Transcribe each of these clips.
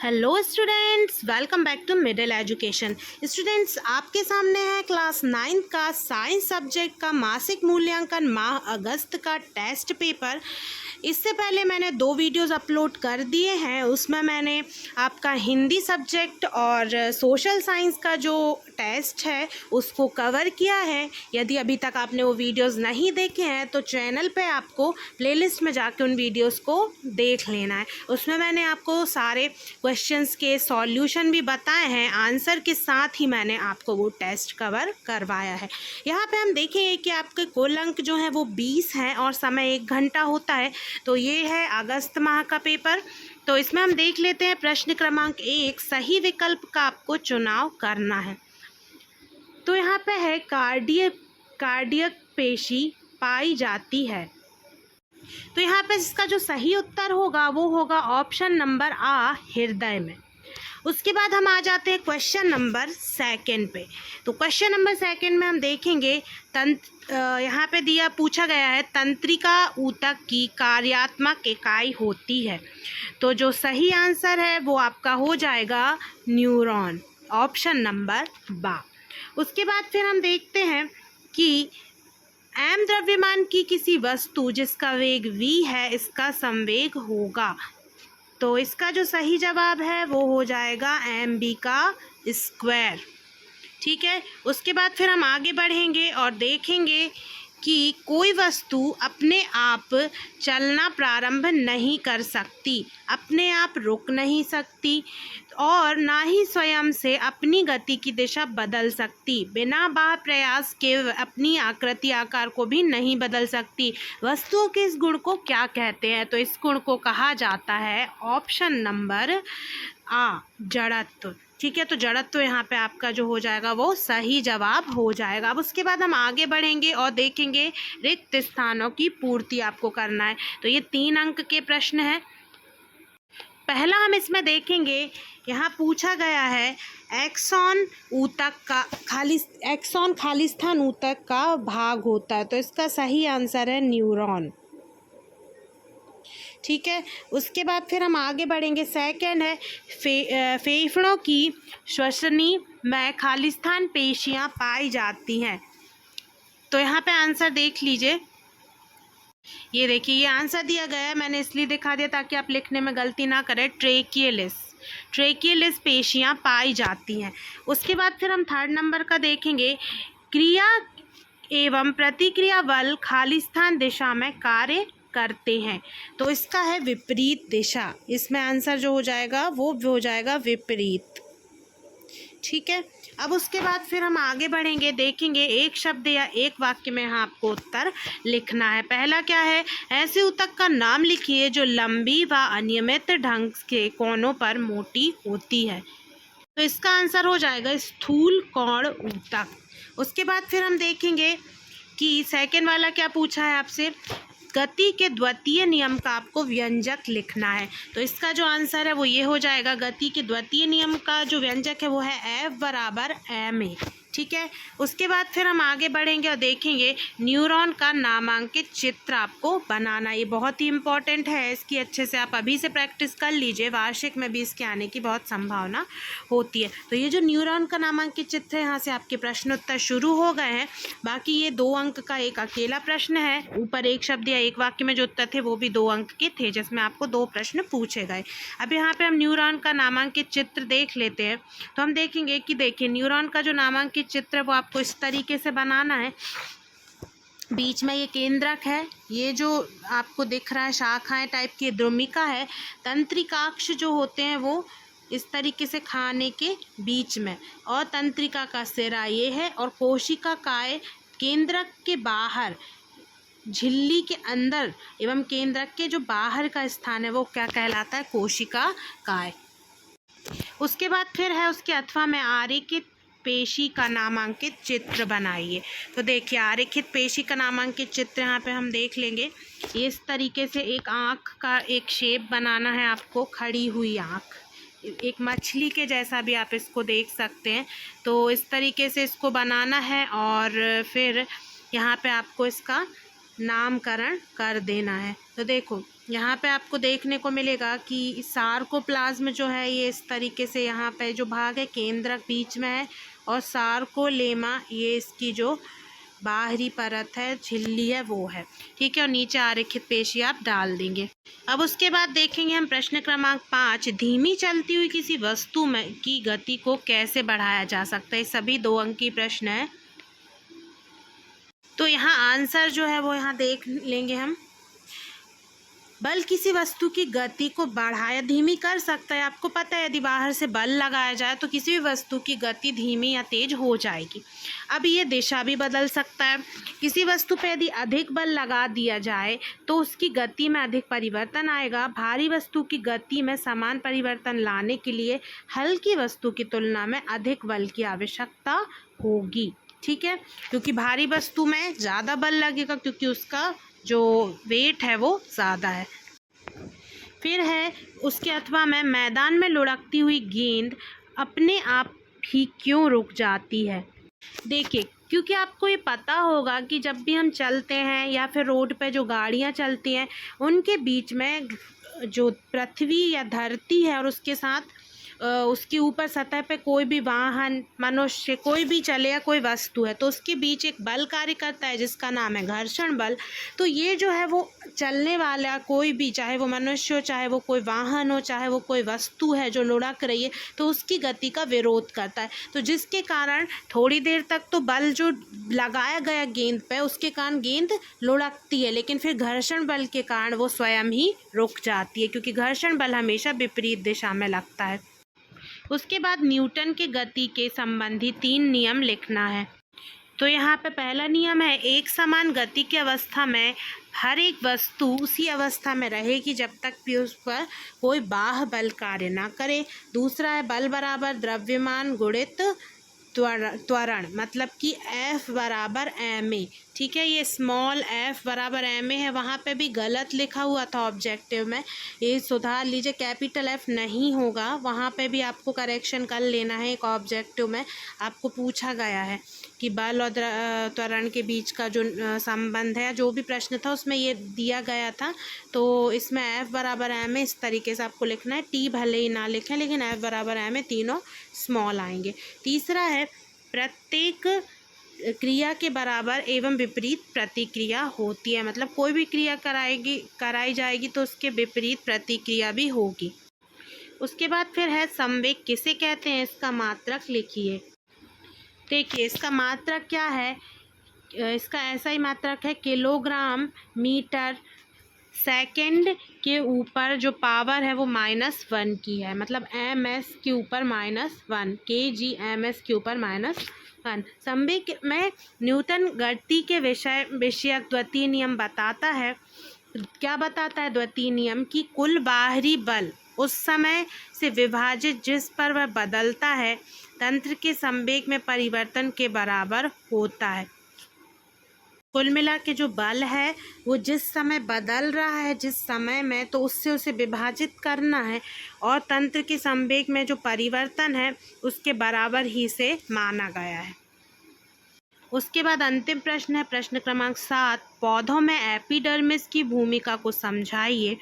Hello students, welcome back to Middle Education. Students, आपके सामने है क्लास 9 का साइंस सब्जेक्ट का मासिक मूल्यांकन माह अगस्त का टेस्ट पेपर। इससे पहले मैंने 2 वीडियोस अपलोड कर दिए हैं। उसमें मैंने आपका हिंदी सब्जेक्ट और सोशल साइंस का जो टेस्ट है उसको कवर किया है। यदि अभी तक आपने वो वीडियोस नहीं देखे हैं तो चैनल पे आपको प्लेलिस्ट में जाके उन वीडियोस को देख लेना है। उसमें मैंने आपको सारे क्वेश्चंस के सॉल्यूशन भी बताए हैं, आंसर के साथ ही मैंने आपको वो टेस्ट कवर करवाया है। यहाँ पे हम देखेंगे कि आपके कुल अंक जो हैं वो 20 हैं और समय 1 घंटा होता है। तो ये है अगस्त माह का पेपर। तो इसमें हम देख लेते हैं प्रश्न क्रमांक 1, सही विकल्प का आपको चुनाव करना है। तो यहाँ पे है कार्डियक पेशी पाई जाती है। तो यहाँ पे इसका जो सही उत्तर होगा वो होगा ऑप्शन नंबर आ, हृदय में। उसके बाद हम आ जाते हैं क्वेश्चन नंबर 2 पे। तो क्वेश्चन नंबर 2 में हम देखेंगे यहाँ पे पूछा गया है तंत्रिका ऊतक की कार्यात्मक इकाई होती है। तो जो सही आंसर है वो आपका हो जाएगा न्यूरॉन, ऑप्शन नंबर बा। उसके बाद फिर हम देखते हैं कि m द्रव्यमान की किसी वस्तु जिसका वेग v है इसका संवेग होगा। तो इसका जो सही जवाब है वो हो जाएगा mv का स्क्वायर। ठीक है। उसके बाद फिर हम आगे बढ़ेंगे और देखेंगे कि कोई वस्तु अपने आप चलना प्रारंभ नहीं कर सकती, अपने आप रुक नहीं सकती और ना ही स्वयं से अपनी गति की दिशा बदल सकती, बिना बाह्य प्रयास के अपनी आकृति आकार को भी नहीं बदल सकती। वस्तुओं के इस गुण को क्या कहते हैं? तो इस गुण को कहा जाता है ऑप्शन नंबर आ, जड़त्व। ठीक है। तो जड़त्व यहाँ पे आपका जो हो जाएगा वो सही जवाब हो जाएगा। अब उसके बाद हम आगे बढ़ेंगे और देखेंगे रिक्त स्थानों की पूर्ति आपको करना है। तो ये 3 अंक के प्रश्न है। पहला हम इसमें देखेंगे, यहाँ पूछा गया है एक्सॉन खालिस्तान ऊतक का भाग होता है। तो इसका सही आंसर है न्यूरॉन। ठीक है। उसके बाद फिर हम आगे बढ़ेंगे, सेकंड है फेफड़ों की श्वसनी में खालिस्तान पेशियां पाई जाती हैं। तो यहाँ पे आंसर देख लीजिए, ये देखिए ये आंसर दिया गया है, मैंने इसलिए दिखा दिया ताकि आप लिखने में गलती ना करें। ट्रेकियलिस पेशियां पाई जाती हैं। उसके बाद फिर हम 3rd नंबर का देखेंगे, क्रिया एवं प्रतिक्रिया बल खालिस्तान दिशा में कार्य करते हैं। तो इसका है विपरीत दिशा। इसमें आंसर जो हो जाएगा वो हो जाएगा विपरीत। ठीक है। अब उसके बाद फिर हम आगे बढ़ेंगे, देखेंगे एक शब्द या एक वाक्य में यहाँ आपको उत्तर लिखना है। पहला क्या है, ऐसे ऊतक का नाम लिखिए जो लंबी व अनियमित ढंग के कोनों पर मोटी होती है। तो इसका आंसर हो जाएगा स्थूल कोण ऊतक। उसके बाद फिर हम देखेंगे कि सेकंड वाला क्या पूछा है आपसे, गति के द्वितीय नियम का आपको व्यंजक लिखना है। तो इसका जो आंसर है वो ये हो जाएगा, गति के द्वितीय नियम का जो व्यंजक है वो है F बराबर ma। ठीक है। उसके बाद फिर हम आगे बढ़ेंगे और देखेंगे न्यूरॉन का नामांकित चित्र आपको बनाना। ये बहुत ही इम्पॉर्टेंट है, इसकी अच्छे से आप अभी से प्रैक्टिस कर लीजिए, वार्षिक में भी इसके आने की बहुत संभावना होती है। तो ये जो न्यूरॉन का नामांकित चित्र है, यहाँ से आपके प्रश्न उत्तर शुरू हो गए हैं। बाकी ये 2 अंक का एक अकेला प्रश्न है, ऊपर एक शब्द या एक वाक्य में जो उत्तर थे वो भी 2 अंक के थे, जिसमें आपको 2 प्रश्न पूछे गए। अब यहाँ पे हम न्यूरॉन का नामांकित चित्र देख लेते हैं। तो हम देखेंगे कि देखिए न्यूरॉन का जो नामांकित चित्र वो आपको इस तरीके से बनाना है। बीच में ये केंद्रक है, ये जो आपको दिख रहा है शाखाएं टाइप की द्रुमिका है, तंत्रिकाक्ष जो होते हैं वो इस तरीके से खाने के बीच में, और तंत्रिका का सिरा ये है, और कोशिका काय केंद्रक के बाहर, झिल्ली के अंदर एवं केंद्रक के जो बाहर का स्थान है वो क्या कहलाता है, कोशिका काय। उसके बाद फिर है उसके अथवा में आरेखित पेशी का नामांकित चित्र बनाइए। तो देखिए आरेखित पेशी का नामांकित चित्र यहाँ पे हम देख लेंगे। ये इस तरीके से एक आँख का एक शेप बनाना है आपको, खड़ी हुई आँख, एक मछली के जैसा भी आप इसको देख सकते हैं। तो इस तरीके से इसको बनाना है और फिर यहाँ पे आपको इसका नामकरण कर देना है। तो देखो यहाँ पे आपको देखने को मिलेगा कि सार्कोप्लाज्म जो है ये इस तरीके से यहाँ पे जो भाग है केंद्रक बीच में है, और सार्कोलेमा ये इसकी जो बाहरी परत है, झिल्ली है, वो है। ठीक है, और नीचे आरेखित पेशी आप डाल देंगे। अब उसके बाद देखेंगे हम प्रश्न क्रमांक 5, धीमी चलती हुई किसी वस्तु में की गति को कैसे बढ़ाया जा सकता है। सभी 2 अंक की प्रश्न है। तो यहाँ आंसर जो है वो यहाँ देख लेंगे हम। बल किसी वस्तु की गति को बढ़ाया धीमी कर सकता है। आपको पता है यदि बाहर से बल लगाया जाए तो किसी भी वस्तु की गति धीमी या तेज हो जाएगी। अब ये दिशा भी बदल सकता है। किसी वस्तु पर यदि अधिक बल लगा दिया जाए तो उसकी गति में अधिक परिवर्तन आएगा। भारी वस्तु की गति में समान परिवर्तन लाने के लिए हल्की वस्तु की तुलना में अधिक बल की आवश्यकता होगी। ठीक है, क्योंकि भारी वस्तु में ज़्यादा बल लगेगा क्योंकि उसका जो वेट है वो ज़्यादा है। फिर है उसके अथवा में मैदान में लुढ़कती हुई गेंद अपने आप ही क्यों रुक जाती है। देखिए, क्योंकि आपको ये पता होगा कि जब भी हम चलते हैं या फिर रोड पे जो गाड़ियाँ चलती हैं उनके बीच में जो पृथ्वी या धरती है और उसके साथ उसके ऊपर सतह पे कोई भी वाहन, मनुष्य, कोई भी चले या कोई वस्तु है तो उसके बीच एक बल कार्य करता है जिसका नाम है घर्षण बल। तो ये जो है वो चलने वाला कोई भी, चाहे वो मनुष्य हो, चाहे वो कोई वाहन हो, चाहे वो कोई वस्तु है जो लुढ़क रही है, तो उसकी गति का विरोध करता है। तो जिसके कारण थोड़ी देर तक तो बल जो लगाया गया गेंद पे उसके कारण गेंद लुढ़कती है, लेकिन फिर घर्षण बल के कारण वो स्वयं ही रुक जाती है, क्योंकि घर्षण बल हमेशा विपरीत दिशा में लगता है। उसके बाद न्यूटन के गति के संबंधी 3 नियम लिखना है। तो यहाँ पे पहला नियम है, एक समान गति की अवस्था में हर एक वस्तु उसी अवस्था में रहेगी जब तक भी उस पर कोई बाह्य बल कार्य ना करे। दूसरा है बल बराबर द्रव्यमान गुणित त्वरण, मतलब कि F बराबर ma। ठीक है, ये स्मॉल f बराबर ma है, वहाँ पे भी गलत लिखा हुआ था ऑब्जेक्टिव में, ये सुधार लीजिए, कैपिटल F नहीं होगा, वहाँ पे भी आपको करेक्शन कर लेना है। एक ऑब्जेक्टिव में आपको पूछा गया है कि बल और त्वरण के बीच का जो संबंध है, जो भी प्रश्न था उसमें ये दिया गया था। तो इसमें F बराबर ma इस तरीके से आपको लिखना है। T भले ही ना लिखें लेकिन F बराबर ma तीनों स्मॉल आएंगे। तीसरा है, प्रत्येक क्रिया के बराबर एवं विपरीत प्रतिक्रिया होती है, मतलब कोई भी क्रिया कराई जाएगी तो उसके विपरीत प्रतिक्रिया भी होगी। उसके बाद फिर है संवेग किसे कहते हैं, इसका मात्रक लिखिए। देखिए, इसका मात्रक क्या है, इसका ऐसा ही मात्रक है, किलोग्राम मीटर सेकंड के ऊपर जो पावर है वो -1 की है, मतलब ms के ऊपर -1, kg ms के ऊपर -1। संवेग में न्यूटन गति के विषयक द्वितीय नियम बताता है। क्या बताता है द्वितीय नियम? कि कुल बाहरी बल उस समय से विभाजित जिस पर वह बदलता है तंत्र के संवेग में परिवर्तन के बराबर होता है। कुल मिला के जो बल है वो जिस समय बदल रहा है जिस समय में, तो उससे उसे विभाजित करना है, और तंत्र के संवेग में जो परिवर्तन है उसके बराबर ही से माना गया है। उसके बाद अंतिम प्रश्न है प्रश्न क्रमांक 7, पौधों में एपिडर्मिस की भूमिका को समझाइए।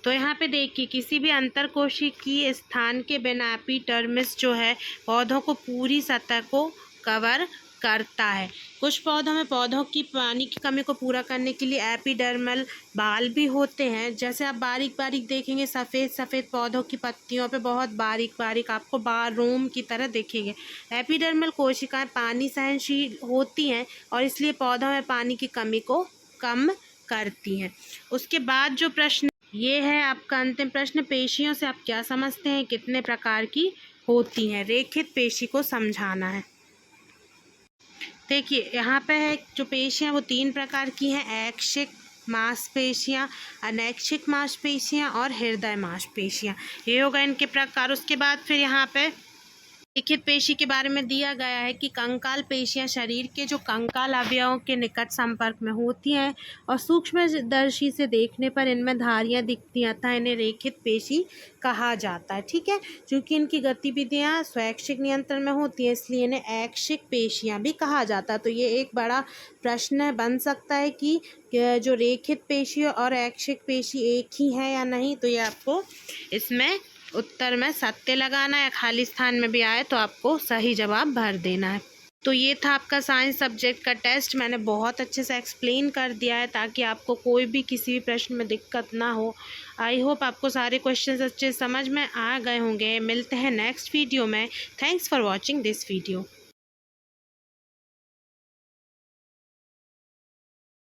तो यहाँ पे देखिए, किसी भी अंतरकोशिकीय स्थान के बिना एपिडर्मिस जो है पौधों को पूरी सतह को कवर करता है। कुछ पौधों में पौधों की पानी की कमी को पूरा करने के लिए एपिडर्मल बाल भी होते हैं। जैसे आप बारीक बारीक देखेंगे, सफ़ेद सफ़ेद पौधों की पत्तियों पे बहुत बारीक बारीक आपको रोम की तरह दिखेंगे। एपिडर्मल कोशिकाएं पानी सहनशील होती हैं और इसलिए पौधों में पानी की कमी को कम करती हैं। उसके बाद जो प्रश्न ये है आपका अंतिम प्रश्न, पेशियों से आप क्या समझते हैं, कितने प्रकार की होती हैं? रेखित पेशी को समझाना है। देखिए, यहाँ पे है जो पेशियाँ वो 3 प्रकार की हैं, ऐच्छिक मांसपेशियाँ, अनैच्छिक मांसपेशियाँ और हृदय मांसपेशियाँ। ये होगा इनके प्रकार। उसके बाद फिर यहाँ पे लिखित पेशी के बारे में दिया गया है कि कंकाल पेशियां शरीर के जो कंकाल अवयवों के निकट संपर्क में होती हैं और सूक्ष्मदर्शी से देखने पर इनमें धारियां दिखती हैं, अतः इन्हें रेखित पेशी कहा जाता है। ठीक है, क्योंकि इनकी गतिविधियां स्वैच्छिक नियंत्रण में होती हैं इसलिए इन्हें ऐच्छिक पेशियां भी कहा जाता है। तो ये एक बड़ा प्रश्न बन सकता है कि जो रेखित पेशी और ऐच्छिक पेशी एक ही है या नहीं। तो ये आपको इसमें उत्तर में सत्य लगाना है, खाली स्थान में भी आए तो आपको सही जवाब भर देना है। तो ये था आपका साइंस सब्जेक्ट का टेस्ट। मैंने बहुत अच्छे से एक्सप्लेन कर दिया है ताकि आपको कोई भी किसी भी प्रश्न में दिक्कत ना हो। आई होप आपको सारे क्वेश्चंस अच्छे समझ में आ गए होंगे। मिलते हैं नेक्स्ट वीडियो में। Thanks for watching this video.